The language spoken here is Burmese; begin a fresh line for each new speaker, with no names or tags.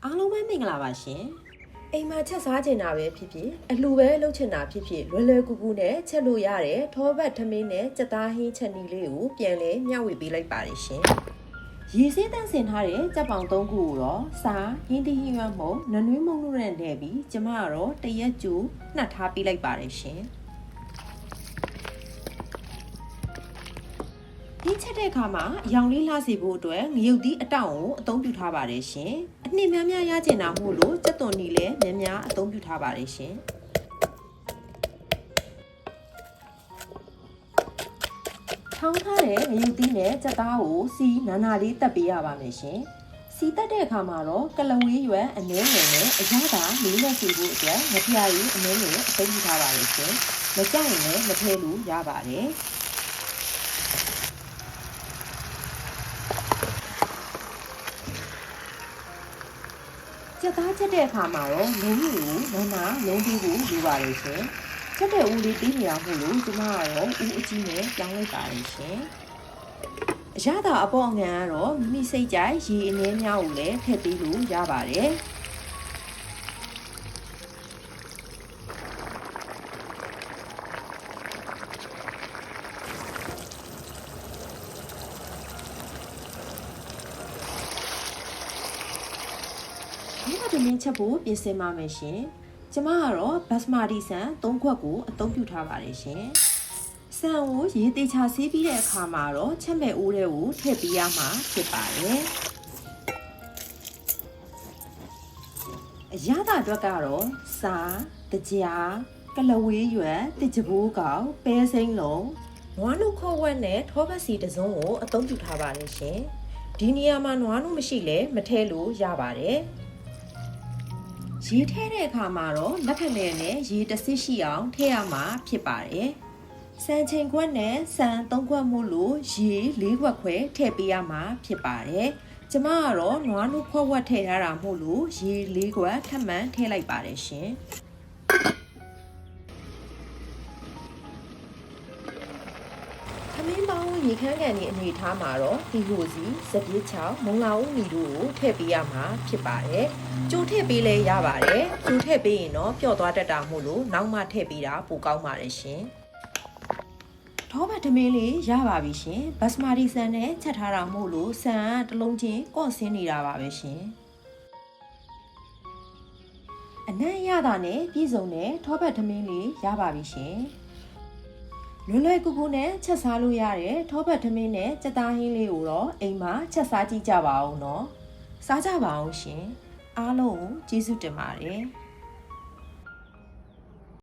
အားလုံးပဲမင်္ဂလာပါရှင်
အိမ်မှာချက်စားချင်တာပဲဖြစ်ဖြစ်အလှပဲလုပ်ချင်တာဖြစ်ဖြစ်လွယ်လွယ်ကူကူနဲ့ချက်လို့ရတဲ့ထောပတ်ထမင်းနဲ့ကြက်သားဟင်းချက်နီလေးကိုပြန်လဲမျှဝေပေးလိုက်ပါတယ်ရှင်
ရေစင်းတန်းဆင်ထားတဲ့ကြက်ပေါင်3ခုကိုတော့စားဟင်းသီးဟင်းရွက်မုံနွနွေးမုံတို့နဲ့ထည့်ပြီးကျမကတော့တရက်ကျူနှက်ထားပေးလိုက်ပါတယ်ရှင်ဒီချက်တဲ့အခါမှာအရောင်လေးလှစေဖို့အတွက်ငရုတ်သီးအတောင့်ကိုအသုံးပြုထားပါတယ်ရှင်အနှစ်များများရကျင်တာမို့လို့ကြက်သွန်နီလည်းများများအသုံးပြုထားပါတယ်ရှင်ထောင်းထားတဲ့ငရုတ်သီးနဲ့ကြက်သားကိုစီနာနာလေးတက်ပေးရပါမယ်ရှင်စီတက်တဲ့အခါမှာတော့ကလဝေးရွယ်အနှဲငယ်နဲ့အရသာလေးနဲ့စီဖို့အတွက်ငပြားကြီးအနှဲငယ်အသုံးပြုထားပါတယ်ရှင်မကြိုက်ရင်လည်းမထည့်လို့ရပါတယ်ချက်သားချက်တဲ့အခါမှာတော့လုံးကြီးကိုလုံးပြီးကိုယူပါလိမ့်ရှင်ချက်တဲ့ဦးလေးပြီးနေအောင်မို့လို့ကျမကတော့ဦးအကြီးနဲ့ပြောင်းလိုက်ပါလိမ့်ရှင်အရသာအပေါ်ငံကတော့မိမိစိတ်ကြိုက်ရေအနည်းများကိုလည်းထည့်ပေးလို့ရပါတယ်ဒီမှာဒီနေ့ချက်ဖို့ပြင်ဆင်ပါမယ်ရှင်ကျမကတော့ဘတ်စမာတီဆန်3ခွက်ကိုအသုံးပြုထားပါတယ်ရှင်ဆန်ကိုရေသေးချဆေးပြီးတဲ့အခါမှာတော့ချက်မဲ့အိုးတွေကိုထည့်ပေးရမှာဖြစ်ပါတယ်အရသာအတွက်ကတော့စားတကြားကလဝေးရွယ်တစ်ကြပိုးကောင်ပဲစိမ့်လုံးနွားနုခေါ်ဝက်နဲ့ထောပတ်စီတစ်စုံကိုအသုံးပြုထားပါတယ်ရှင်ဒီနေရာမှာနွားနုမရှိလဲမထည့်လို့ရပါတယ်ရေထည့်တဲ့အခါမှာတော့လက်ဖက်နယ်နဲ့ရေတစ်စစ်ရှိအောင်ထည့်ရမှာဖြစ်ပါတယ်။စံချိန်ခွက်နဲ့စံ3ခွက်မို့လို့ရေ4ခွက်ခွဲထည့်ပေးရမှာဖြစ်ပါတယ်။ကျမကတော့နွားနုခွက်ဝက်ထည့်ထားတာမို့လို့ရေ4ခွက်ထပ်မံထည့်လိုက်ပါတယ်ရှင်။သမင်းပေါင်းရေခမ်းကန်ဒီအနေထားမှာတော့ဒီဟိုစီစပြည့်ချောင်းမုံလာဦးမီတို့ကိုထည့်ပေးရမှာဖြစ်ပါတယ်။ကြိုထည့်ပေးလဲရပါတယ်။ကြိုထည့်ပေးရင်တော့ပျော့သွားတတ်တာမို့လို့နောက်မှထည့်ပေးတာပိုကောင်းပါတယ်ရှင်။ထောပတ်ထမင်းလေးရပါပြီရှင်။ဘတ်စမာတီဆန်နဲ့ချက်ထားတာမို့လို့ဆန်ကတစ်လုံးချင်းကော့ဆင်းနေတာပါပဲရှင်။အနံ့ရတာနဲ့ပြည်စုံတဲ့ထောပတ်ထမင်းလေးရပါပြီရှင်။လွယ်လွယ်ကူကူနဲ့ချက်စားလို့ရတဲ့ထောပတ်ထမင်းနဲ့ကြက်သားဟင်းလေးကိုတော့အိမ်မှာချက်စားကြည့်ကြပါဦးနော်စားကြပါအောင်ရှင်အားလုံးကျေးဇူးတင်ပါတယ်